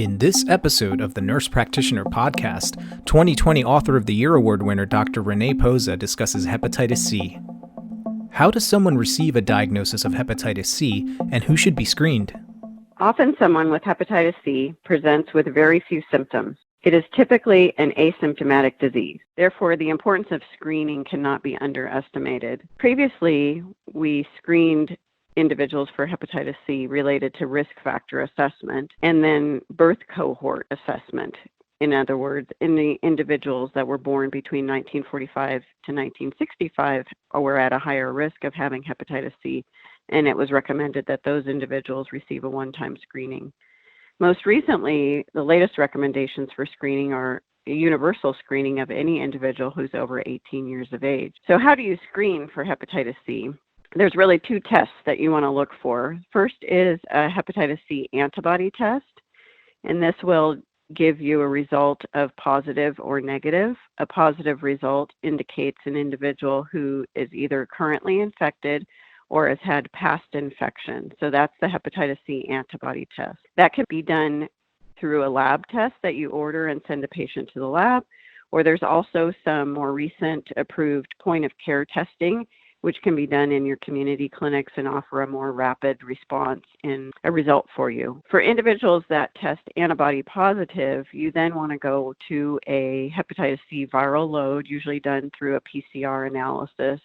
In this episode of the Nurse Practitioner Podcast, 2020 Author of the Year Award winner Dr. Renee Pozza discusses hepatitis C. How does someone receive a diagnosis of hepatitis C, and who should be screened? Often someone with hepatitis C presents with very few symptoms. It is typically an asymptomatic disease. Therefore, the importance of screening cannot be underestimated. Previously, we screened individuals for hepatitis C related to risk factor assessment and then birth cohort assessment. In other words, in the individuals that were born between 1945 to 1965 were at a higher risk of having hepatitis C, and it was recommended that those individuals receive a one-time screening. Most recently, the latest recommendations for screening are a universal screening of any individual who's over 18 years of age. So how do you screen for hepatitis C? There's really two tests that you want to look for. First is a hepatitis C antibody test, and this will give you a result of positive or negative. A positive result indicates an individual who is either currently infected or has had past infection. So that's the hepatitis C antibody test. That can be done through a lab test that you order and send a patient to the lab, or there's also some more recent approved point of care testing, which can be done in your community clinics and offer a more rapid response in a result for you. For individuals that test antibody positive, you then want to go to a hepatitis C viral load, usually done through a PCR analysis,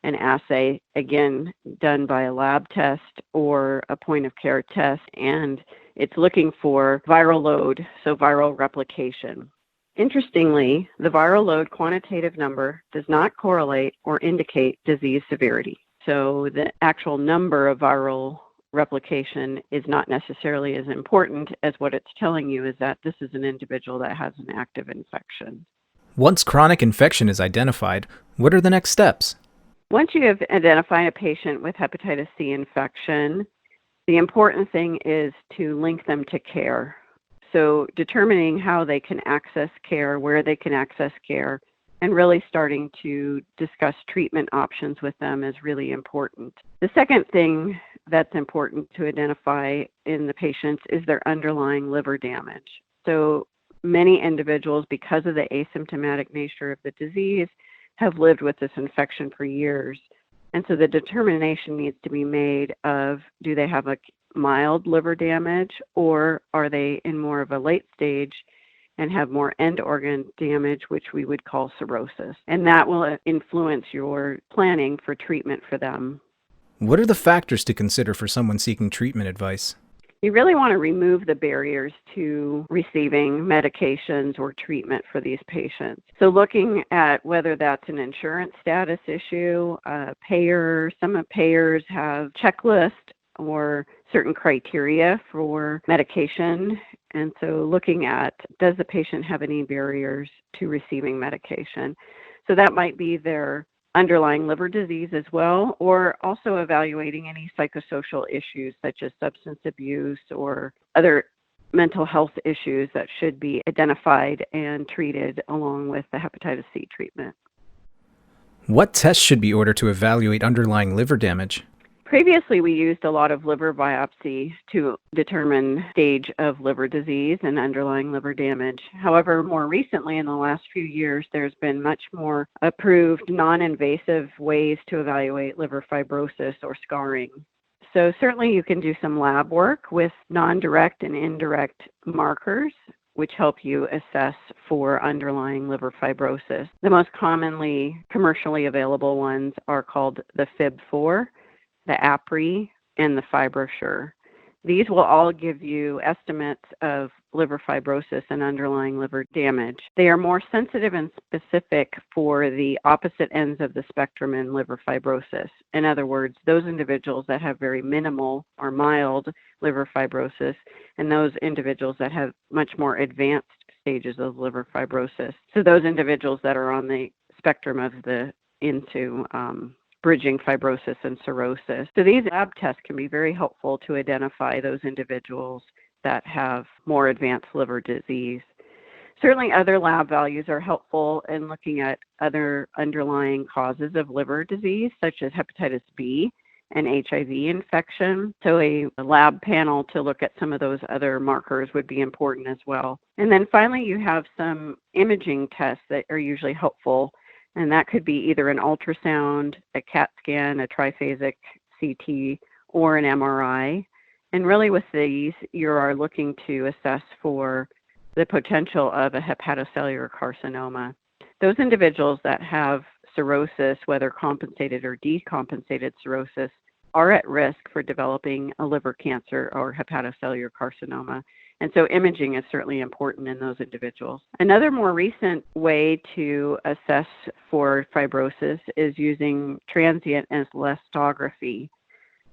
an assay, again, done by a lab test or a point of care test, and it's looking for viral load, so viral replication. Interestingly, the viral load quantitative number does not correlate or indicate disease severity. So the actual number of viral replication is not necessarily as important as what it's telling you is that this is an individual that has an active infection. Once chronic infection is identified, what are the next steps? Once you have identified a patient with hepatitis C infection, the important thing is to link them to care. So determining how they can access care, where they can access care, and really starting to discuss treatment options with them is really important. The second thing that's important to identify in the patients is their underlying liver damage. So many individuals, because of the asymptomatic nature of the disease, have lived with this infection for years. And so the determination needs to be made of, do they have a mild liver damage, or are they in more of a late stage and have more end organ damage, which we would call cirrhosis. And that will influence your planning for treatment for them. What are the factors to consider for someone seeking treatment advice? You really want to remove the barriers to receiving medications or treatment for these patients. So looking at whether that's an insurance status issue, some payers have checklists or certain criteria for medication. And so looking at, does the patient have any barriers to receiving medication? So that might be their underlying liver disease as well, or also evaluating any psychosocial issues such as substance abuse or other mental health issues that should be identified and treated along with the hepatitis C treatment. What tests should be ordered to evaluate underlying liver damage? Previously, we used a lot of liver biopsy to determine stage of liver disease and underlying liver damage. However, more recently, in the last few years, there's been much more approved non-invasive ways to evaluate liver fibrosis or scarring. So certainly you can do some lab work with non-direct and indirect markers, which help you assess for underlying liver fibrosis. The most commonly commercially available ones are called the FIB-4, the APRI, and the FibroSure. These will all give you estimates of liver fibrosis and underlying liver damage. They are more sensitive and specific for the opposite ends of the spectrum in liver fibrosis. In other words, those individuals that have very minimal or mild liver fibrosis and those individuals that have much more advanced stages of liver fibrosis. So those individuals that are on the spectrum of into bridging fibrosis and cirrhosis. So these lab tests can be very helpful to identify those individuals that have more advanced liver disease. Certainly other lab values are helpful in looking at other underlying causes of liver disease, such as hepatitis B an HIV infection. So a lab panel to look at some of those other markers would be important as well. And then finally, you have some imaging tests that are usually helpful. And that could be either an ultrasound, a CAT scan, a triphasic CT, or an MRI. And really with these, you are looking to assess for the potential of a hepatocellular carcinoma. Those individuals that have cirrhosis, whether compensated or decompensated cirrhosis, are at risk for developing a liver cancer or hepatocellular carcinoma. And so imaging is certainly important in those individuals. Another more recent way to assess for fibrosis is using transient elastography.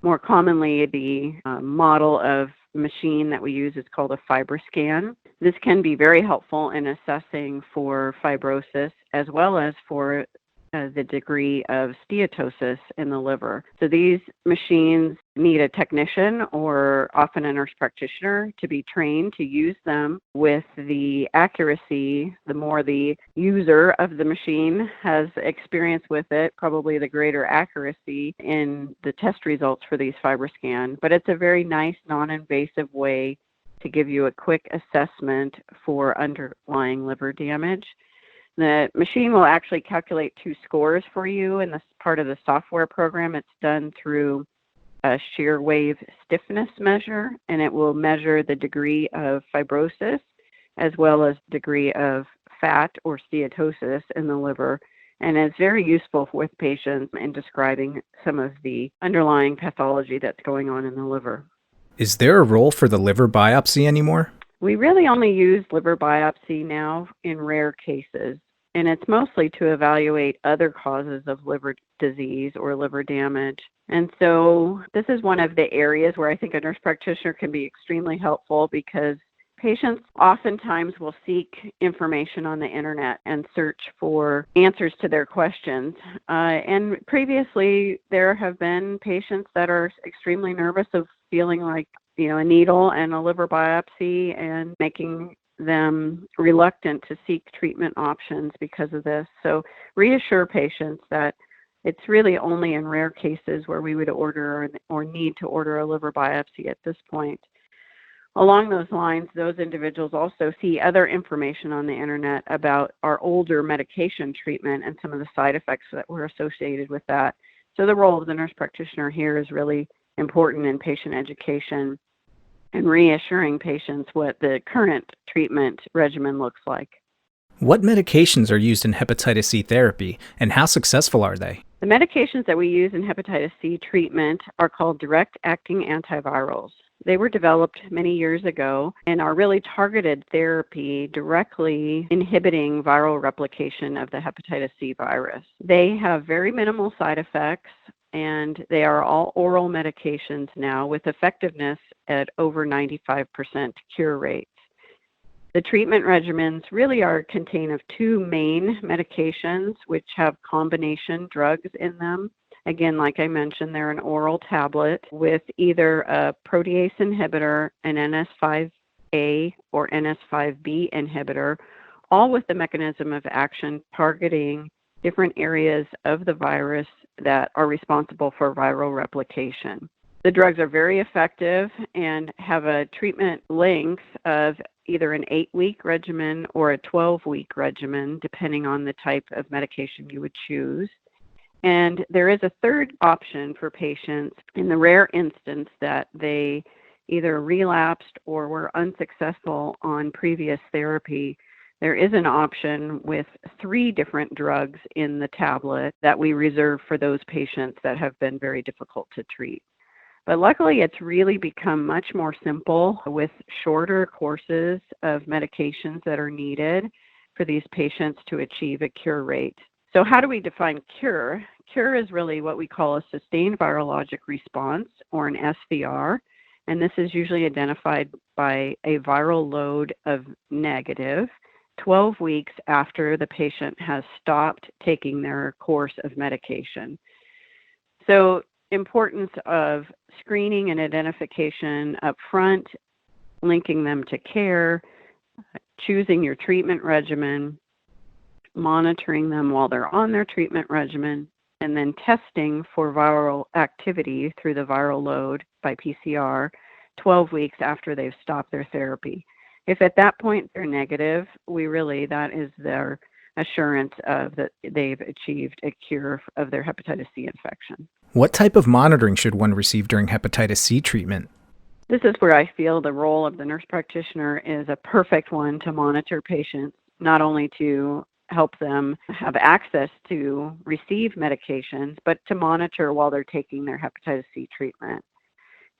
More commonly, the model of machine that we use is called a FibroScan. This can be very helpful in assessing for fibrosis as well as for the degree of steatosis in the liver. So these machines need a technician or often a nurse practitioner to be trained to use them with the accuracy. The more the user of the machine has experience with it, probably the greater accuracy in the test results for these FibroScan. But it's a very nice, non-invasive way to give you a quick assessment for underlying liver damage. The machine will actually calculate 2 scores for you, and this part of the software program. It's done through a shear wave stiffness measure, and it will measure the degree of fibrosis as well as degree of fat or steatosis in the liver. And it's very useful with patients in describing some of the underlying pathology that's going on in the liver. Is there a role for the liver biopsy anymore? We really only use liver biopsy now in rare cases. And it's mostly to evaluate other causes of liver disease or liver damage. And so this is one of the areas where I think a nurse practitioner can be extremely helpful, because patients oftentimes will seek information on the internet and search for answers to their questions. And previously, there have been patients that are extremely nervous of feeling like, a needle and a liver biopsy, and making them reluctant to seek treatment options because of this. So reassure patients that it's really only in rare cases where we would order or need to order a liver biopsy at this point. Along those lines, those individuals also see other information on the internet about our older medication treatment and some of the side effects that were associated with that. So the role of the nurse practitioner here is really important in patient education and reassuring patients what the current treatment regimen looks like. What medications are used in hepatitis C therapy, and how successful are they? The medications that we use in hepatitis C treatment are called direct-acting antivirals. They were developed many years ago and are really targeted therapy directly inhibiting viral replication of the hepatitis C virus. They have very minimal side effects, and they are all oral medications now with effectiveness at over 95% cure rates. The treatment regimens really contain of 2 main medications, which have combination drugs in them. Again, like I mentioned, they're an oral tablet with either a protease inhibitor, an NS5A or NS5B inhibitor, all with the mechanism of action targeting different areas of the virus that are responsible for viral replication. The drugs are very effective and have a treatment length of either an 8-week regimen or a 12-week regimen, depending on the type of medication you would choose. And there is a third option for patients in the rare instance that they either relapsed or were unsuccessful on previous therapy. There is an option with 3 different drugs in the tablet that we reserve for those patients that have been very difficult to treat. But luckily, it's really become much more simple with shorter courses of medications that are needed for these patients to achieve a cure rate. So how do we define cure? Cure is really what we call a sustained virologic response, or an SVR, and this is usually identified by a viral load of negative 12 weeks after the patient has stopped taking their course of medication. So importance of screening and identification up front, linking them to care, choosing your treatment regimen, monitoring them while they're on their treatment regimen, and then testing for viral activity through the viral load by PCR 12 weeks after they've stopped their therapy. If at that point they're negative, that is their assurance of that they've achieved a cure of their hepatitis C infection. What type of monitoring should one receive during hepatitis C treatment? This is where I feel the role of the nurse practitioner is a perfect one to monitor patients, not only to help them have access to receive medications, but to monitor while they're taking their hepatitis C treatment.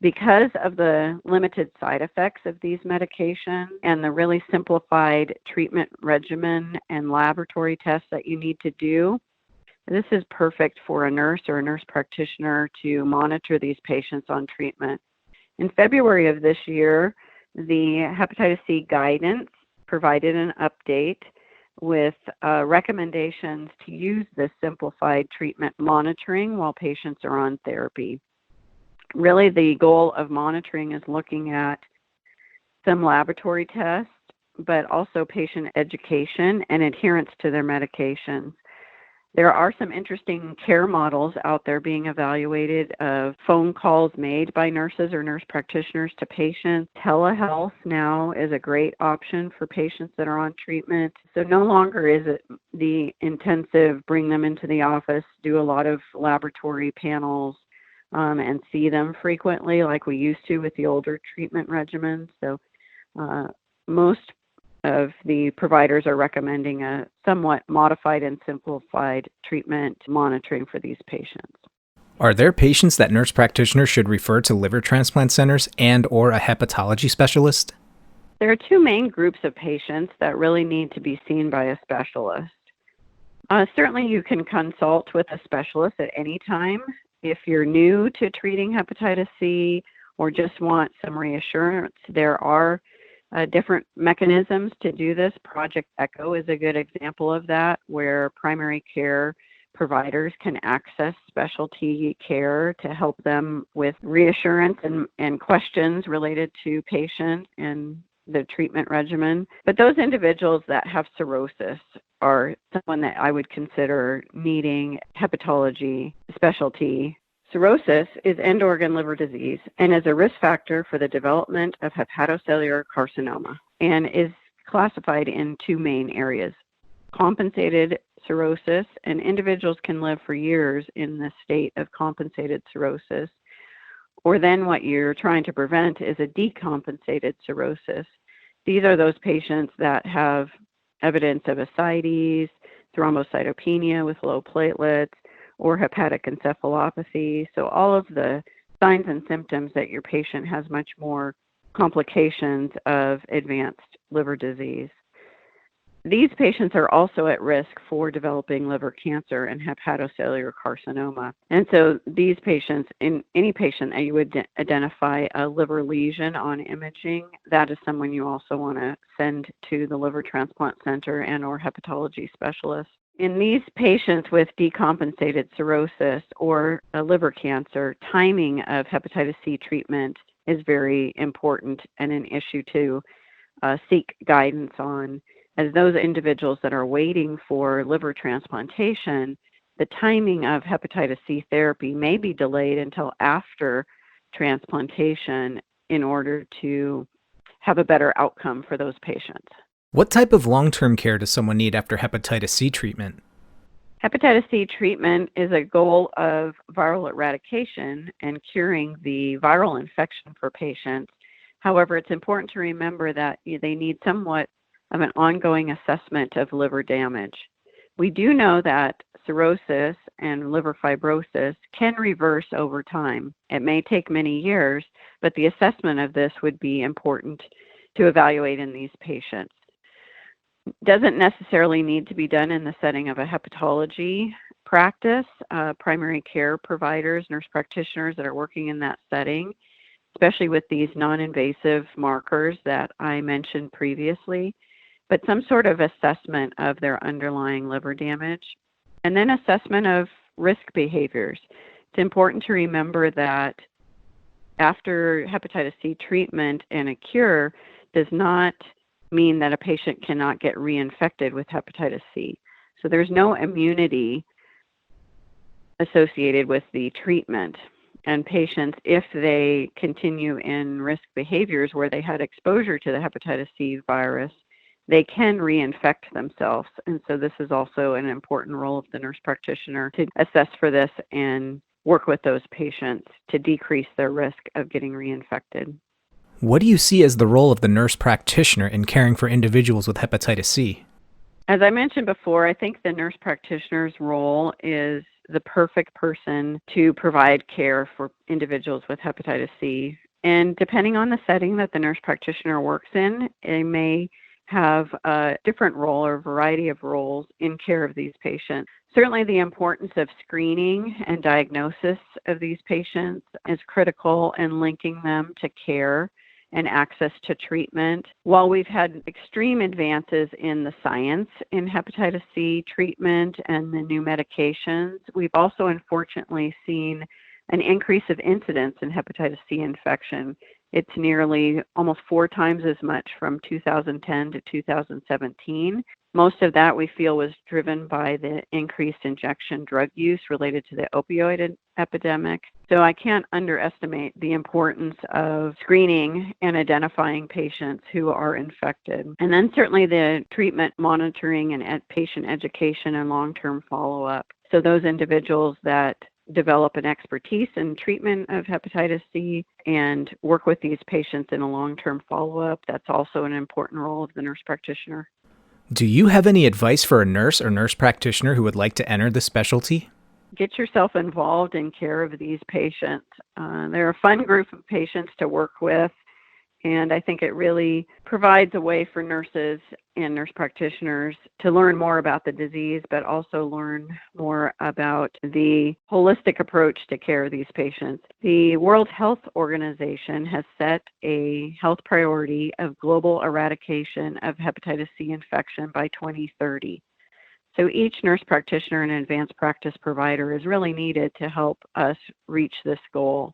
Because of the limited side effects of these medications and the really simplified treatment regimen and laboratory tests that you need to do, this is perfect for a nurse or a nurse practitioner to monitor these patients on treatment. In February of this year, the hepatitis C guidance provided an update with recommendations to use this simplified treatment monitoring while patients are on therapy. Really, the goal of monitoring is looking at some laboratory tests, but also patient education and adherence to their medications. There are some interesting care models out there being evaluated of phone calls made by nurses or nurse practitioners to patients. Telehealth now is a great option for patients that are on treatment. So no longer is it the intensive bring them into the office, do a lot of laboratory panels, and see them frequently like we used to with the older treatment regimens. So most of the providers are recommending a somewhat modified and simplified treatment monitoring for these patients. Are there patients that nurse practitioners should refer to liver transplant centers and/or a hepatology specialist? There are two main groups of patients that really need to be seen by a specialist. Certainly you can consult with a specialist at any time. If you're new to treating hepatitis C or just want some reassurance, there are different mechanisms to do this. Project ECHO is a good example of that, where primary care providers can access specialty care to help them with reassurance and questions related to patients and the treatment regimen. But those individuals that have cirrhosis are someone that I would consider needing hepatology specialty. Cirrhosis is end-organ liver disease and is a risk factor for the development of hepatocellular carcinoma and is classified in two main areas. Compensated cirrhosis, and individuals can live for years in the state of compensated cirrhosis, or then what you're trying to prevent is a decompensated cirrhosis. These are those patients that have evidence of ascites, thrombocytopenia with low platelets, or hepatic encephalopathy. So all of the signs and symptoms that your patient has much more complications of advanced liver disease. These patients are also at risk for developing liver cancer and hepatocellular carcinoma. And so these patients, in any patient that you would identify a liver lesion on imaging, that is someone you also want to send to the liver transplant center and or hepatology specialist. In these patients with decompensated cirrhosis or a liver cancer, timing of hepatitis C treatment is very important and an issue to seek guidance on. As those individuals that are waiting for liver transplantation, the timing of hepatitis C therapy may be delayed until after transplantation in order to have a better outcome for those patients. What type of long-term care does someone need after hepatitis C treatment? Hepatitis C treatment is a goal of viral eradication and curing the viral infection for patients. However, it's important to remember that they need somewhat of an ongoing assessment of liver damage. We do know that cirrhosis and liver fibrosis can reverse over time. It may take many years, but the assessment of this would be important to evaluate in these patients. Doesn't necessarily need to be done in the setting of a hepatology practice. Primary care providers, nurse practitioners that are working in that setting, especially with these non-invasive markers that I mentioned previously, but some sort of assessment of their underlying liver damage, and then assessment of risk behaviors. It's important to remember that after hepatitis C treatment and a cure does not mean that a patient cannot get reinfected with hepatitis C. So there's no immunity associated with the treatment. And patients, if they continue in risk behaviors where they had exposure to the hepatitis C virus, they can reinfect themselves. And so this is also an important role of the nurse practitioner to assess for this and work with those patients to decrease their risk of getting reinfected. What do you see as the role of the nurse practitioner in caring for individuals with hepatitis C? As I mentioned before, I think the nurse practitioner's role is the perfect person to provide care for individuals with hepatitis C. And depending on the setting that the nurse practitioner works in, they may have a different role or a variety of roles in care of these patients. Certainly the importance of screening and diagnosis of these patients is critical in linking them to care and access to treatment. While we've had extreme advances in the science in hepatitis C treatment and the new medications, we've also unfortunately seen an increase of incidence in hepatitis C infection. It's nearly almost 4 times as much from 2010 to 2017. Most of that we feel was driven by the increased injection drug use related to the opioid epidemic. So I can't underestimate the importance of screening and identifying patients who are infected. And then certainly the treatment monitoring and patient education and long-term follow-up. So those individuals that develop an expertise in treatment of hepatitis C and work with these patients in a long-term follow-up, that's also an important role of the nurse practitioner. Do you have any advice for a nurse or nurse practitioner who would like to enter the specialty? Get yourself involved in care of these patients. They're a fun group of patients to work with, and I think it really provides a way for nurses and nurse practitioners to learn more about the disease, but also learn more about the holistic approach to care of these patients. The World Health Organization has set a health priority of global eradication of hepatitis C infection by 2030. So each nurse practitioner and advanced practice provider is really needed to help us reach this goal.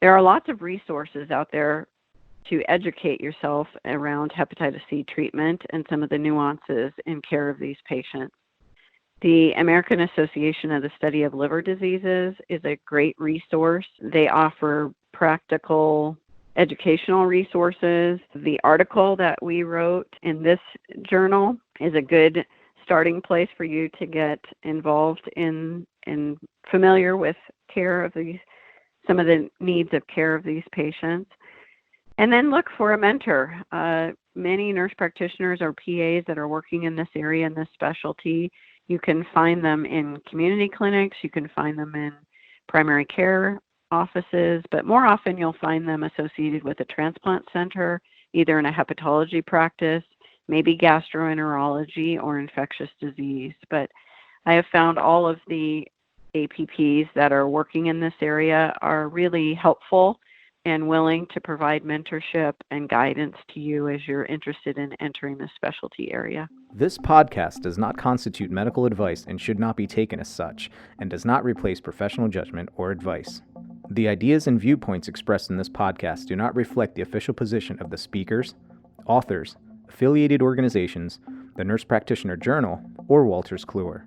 There are lots of resources out there to educate yourself around hepatitis C treatment and some of the nuances in care of these patients. The American Association of the Study of Liver Diseases is a great resource. They offer practical educational resources. The article that we wrote in this journal is a good starting place for you to get involved in and familiar with care of these, some of the needs of care of these patients. And then look for a mentor. Many nurse practitioners or PAs that are working in this area, in this specialty, you can find them in community clinics, you can find them in primary care offices, but more often you'll find them associated with a transplant center, either in a hepatology practice, maybe gastroenterology or infectious disease. But I have found all of the APPs that are working in this area are really helpful and willing to provide mentorship and guidance to you as you're interested in entering the specialty area. This podcast does not constitute medical advice and should not be taken as such, and does not replace professional judgment or advice. The ideas and viewpoints expressed in this podcast do not reflect the official position of the speakers, authors, affiliated organizations, the Nurse Practitioner Journal, or Wolters Kluwer.